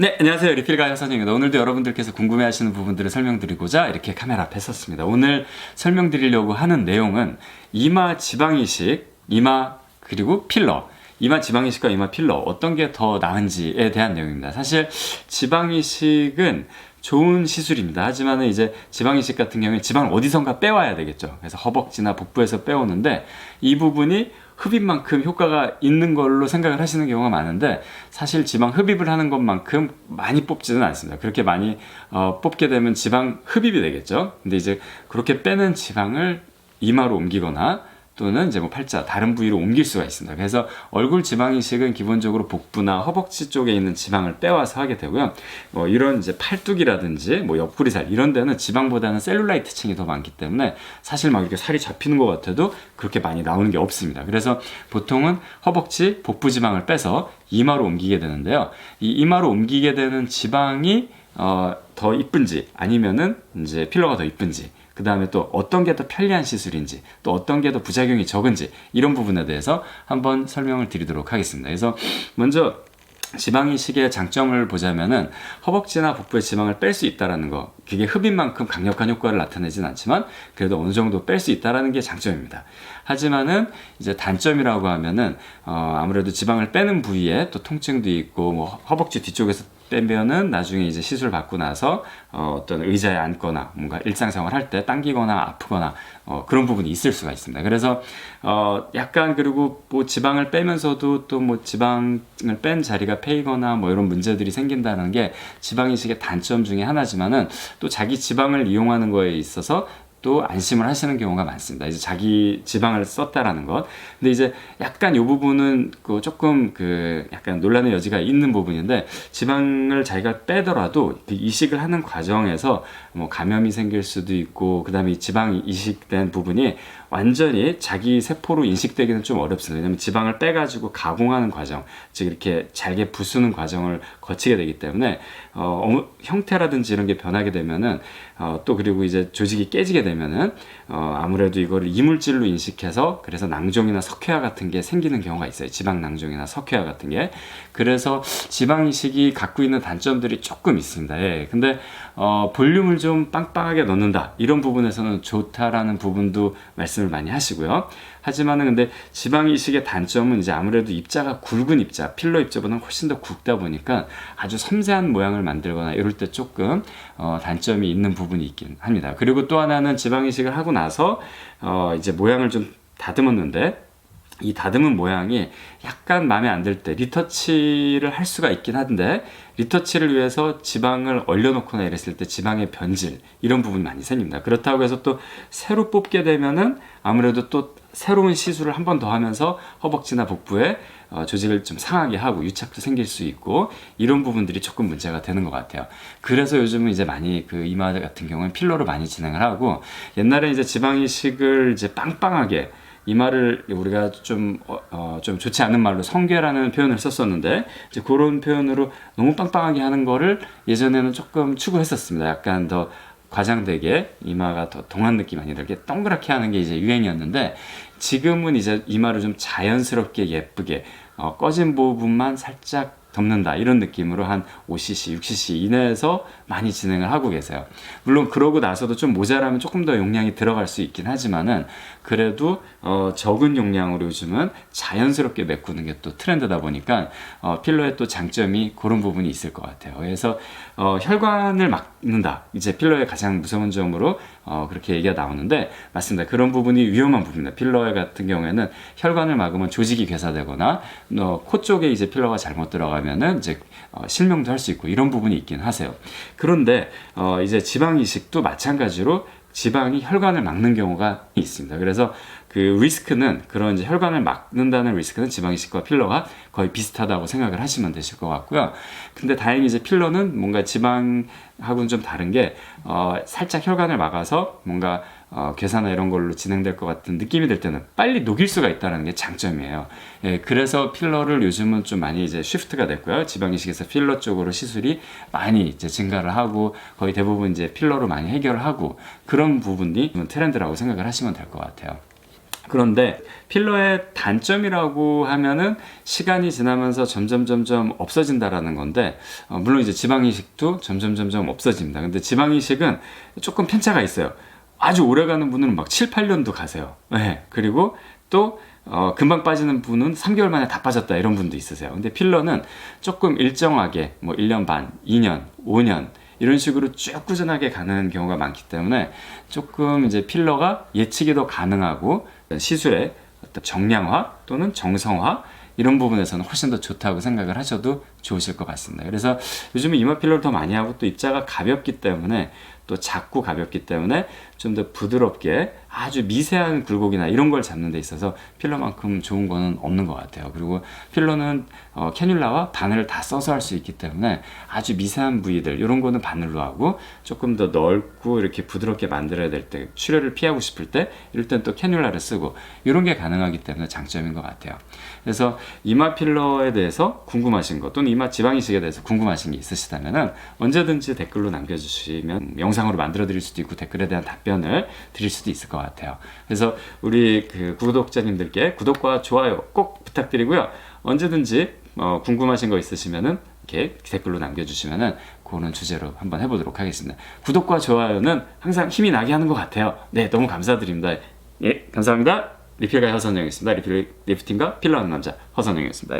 네, 안녕하세요. 리필가이어 선생입니다. 오늘도 여러분들께서 궁금해하시는 부분들을 설명드리고자 이렇게 카메라 앞에 섰습니다. 오늘 설명드리려고 하는 내용은 이마 지방이식, 이마 그리고 필러, 이마 지방이식과 이마 필러 어떤 게 더 나은지에 대한 내용입니다. 사실 지방이식은 좋은 시술입니다. 하지만 이제 지방이식 같은 경우에 지방을 어디선가 빼와야 되겠죠. 그래서 허벅지나 복부에서 빼오는데 이 부분이 흡입 만큼 효과가 있는 걸로 생각을 하시는 경우가 많은데 사실 지방 흡입을 하는 것만큼 많이 뽑지는 않습니다. 그렇게 많이 뽑게 되면 지방 흡입이 되겠죠. 근데 이제 그렇게 빼는 지방을 이마로 옮기거나 또는 이제 뭐 팔자 다른 부위로 옮길 수가 있습니다. 그래서 얼굴 지방 이식은 기본적으로 복부나 허벅지 쪽에 있는 지방을 빼와서 하게 되고요. 이런 이제 팔뚝이라든지 뭐 옆구리살 이런 데는 지방보다는 셀룰라이트층이 더 많기 때문에 사실 막 이렇게 살이 잡히는 것 같아도 그렇게 많이 나오는 게 없습니다. 그래서 보통은 허벅지, 복부 지방을 빼서 이마로 옮기게 되는데요. 이 이마로 옮기게 되는 지방이 더 이쁜지 아니면은 이제 필러가 더 이쁜지 그 다음에 또 어떤 게 더 편리한 시술인지 또 어떤 게 더 부작용이 적은지 이런 부분에 대해서 한번 설명을 드리도록 하겠습니다. 그래서 먼저 지방이식의 장점을 보자면은 허벅지나 복부의 지방을 뺄 수 있다는 거, 그게 흡입만큼 강력한 효과를 나타내진 않지만 그래도 어느 정도 뺄 수 있다는 게 장점입니다. 하지만은 이제 단점이라고 하면은 아무래도 지방을 빼는 부위에 또 통증도 있고 뭐 허벅지 뒤쪽에서 빼면은 나중에 이제 시술 받고 나서 어떤 의자에 앉거나 뭔가 일상생활 할 때 당기거나 아프거나 그런 부분이 있을 수가 있습니다. 그래서 약간 그리고 뭐 지방을 빼면서도 또 뭐 지방을 뺀 자리가 패이거나 뭐 이런 문제들이 생긴다는 게 지방 이식의 단점 중에 하나지만은 또 자기 지방을 이용하는 거에 있어서 또 안심을 하시는 경우가 많습니다. 이제 자기 지방을 썼다라는 것. 근데 이제 약간 이 부분은 조금 약간 논란의 여지가 있는 부분인데 지방을 자기가 빼더라도 이식을 하는 과정에서 뭐 감염이 생길 수도 있고 그다음에 지방 이식된 부분이 완전히 자기 세포로 인식되기는 좀 어렵습니다. 왜냐하면 지방을 빼가지고 가공하는 과정, 즉 이렇게 잘게 부수는 과정을 거치게 되기 때문에 형태라든지 이런 게 변하게 되면은 또 그리고 이제 조직이 깨지게 되면은 아무래도 이거를 이물질로 인식해서 그래서 낭종이나 석회화 같은 게 생기는 경우가 있어요. 지방 낭종이나 석회화 같은 게. 그래서 지방 이식이 갖고 있는 단점들이 조금 있습니다. 예. 근데 볼륨을 좀 빵빵하게 넣는다 이런 부분에서는 좋다라는 부분도 말씀을 많이 하시고요. 하지만은 근데 지방 이식의 단점은 이제 아무래도 입자가 굵은 입자, 필러 입자보다는 훨씬 더 굵다 보니까 아주 섬세한 모양을 만들거나 이럴 때 조금 단점이 있는 부분이 있긴 합니다. 그리고 또 하나는 지방 이식을 하고 나서 이제 모양을 좀 다듬었는데 이 다듬은 모양이 약간 마음에 안 들 때 리터치를 할 수가 있긴 한데 리터치를 위해서 지방을 얼려놓거나 이랬을 때 지방의 변질 이런 부분이 많이 생깁니다. 그렇다고 해서 또 새로 뽑게 되면은 아무래도 또 새로운 시술을 한 번 더 하면서 허벅지나 복부에 조직을 좀 상하게 하고 유착도 생길 수 있고 이런 부분들이 조금 문제가 되는 것 같아요. 그래서 요즘은 이제 많이 이마 같은 경우는 필러로 많이 진행을 하고 옛날에 이제 지방 이식을 이제 빵빵하게 이마를 우리가 좀 좋지 않은 말로 성괴라는 표현을 썼었는데 이제 그런 표현으로 너무 빵빵하게 하는 거를 예전에는 조금 추구했었습니다. 약간 더 과장되게 이마가 더 동안 느낌 아니라 이렇게 동그랗게 하는 게 이제 유행이었는데 지금은 이제 이마를 좀 자연스럽게 예쁘게 꺼진 부분만 살짝 덮는다 이런 느낌으로 한 5cc, 6cc 이내에서 많이 진행을 하고 계세요. 물론 그러고 나서도 좀 모자라면 조금 더 용량이 들어갈 수 있긴 하지만은 그래도 적은 용량으로 요즘은 자연스럽게 메꾸는 게 또 트렌드다 보니까 필러의 또 장점이 그런 부분이 있을 것 같아요. 그래서 혈관을 막는다 이제 필러의 가장 무서운 점으로 그렇게 얘기가 나오는데 맞습니다. 그런 부분이 위험한 부분입니다. 필러 같은 경우에는 혈관을 막으면 조직이 괴사되거나 코 쪽에 이제 필러가 잘못 들어가면은 이제 실명도 할 수 있고 이런 부분이 있긴 하세요. 그런데 이제 지방 이식도 마찬가지로 지방이 혈관을 막는 경우가 있습니다. 그래서 그 리스크는 그런 이제 혈관을 막는다는 리스크는 지방 이식과 필러가 거의 비슷하다고 생각을 하시면 되실 것 같고요. 근데 다행히 이제 필러는 뭔가 지방하고는 좀 다른 게 살짝 혈관을 막아서 뭔가 괴사나 이런 걸로 진행될 것 같은 느낌이 들 때는 빨리 녹일 수가 있다는 게 장점이에요. 예, 그래서 필러를 요즘은 좀 많이 이제 쉬프트가 됐고요. 지방 이식에서 필러 쪽으로 시술이 많이 이제 증가를 하고 거의 대부분 이제 필러로 많이 해결을 하고 그런 부분이 트렌드라고 생각을 하시면 될 것 같아요. 그런데 필러의 단점이라고 하면은 시간이 지나면서 점점 없어진다라는 건데, 물론 이제 지방 이식도 점점 없어집니다. 근데 지방 이식은 조금 편차가 있어요. 아주 오래 가는 분은 막 7, 8년도 가세요. 네. 그리고 또 금방 빠지는 분은 3개월 만에 다 빠졌다 이런 분도 있으세요. 근데 필러는 조금 일정하게 뭐 1년 반, 2년, 5년 이런 식으로 쭉 꾸준하게 가는 경우가 많기 때문에 조금 이제 필러가 예측이 더 가능하고 시술의 어떤 정량화 또는 정성화 이런 부분에서는 훨씬 더 좋다고 생각을 하셔도 좋으실 것 같습니다. 그래서 요즘은 이마 필러를 더 많이 하고 또 입자가 가볍기 때문에 또 작고 가볍기 때문에 좀 더 부드럽게 아주 미세한 굴곡이나 이런 걸 잡는 데 있어서 필러만큼 좋은 거는 없는 것 같아요. 그리고 필러는 캐뉼라와 바늘을 다 써서 할 수 있기 때문에 아주 미세한 부위들 이런 거는 바늘로 하고 조금 더 넓고 이렇게 부드럽게 만들어야 될 때 출혈을 피하고 싶을 때 이럴 땐 또 캐뉼라를 쓰고 이런 게 가능하기 때문에 장점인 것 같아요. 그래서 이마 필러에 대해서 궁금하신 것 또는 이마 지방 이식에 대해서 궁금하신 게 있으시다면 언제든지 댓글로 남겨주시면 영상으로 만들어 드릴 수도 있고 댓글에 대한 답변을 드릴 수도 있을 것 같아요. 그래서 우리 그 구독자님들께 구독과 좋아요 꼭 부탁드리고요. 언제든지 궁금하신 거 있으시면은 이렇게 댓글로 남겨주시면은 그런 주제로 한번 해보도록 하겠습니다. 구독과 좋아요는 항상 힘이 나게 하는 것 같아요. 네, 너무 감사드립니다. 예, 감사합니다. 리필가의 허선영이었습니다. 리프팅과 필러하는 남자 허선영이었습니다.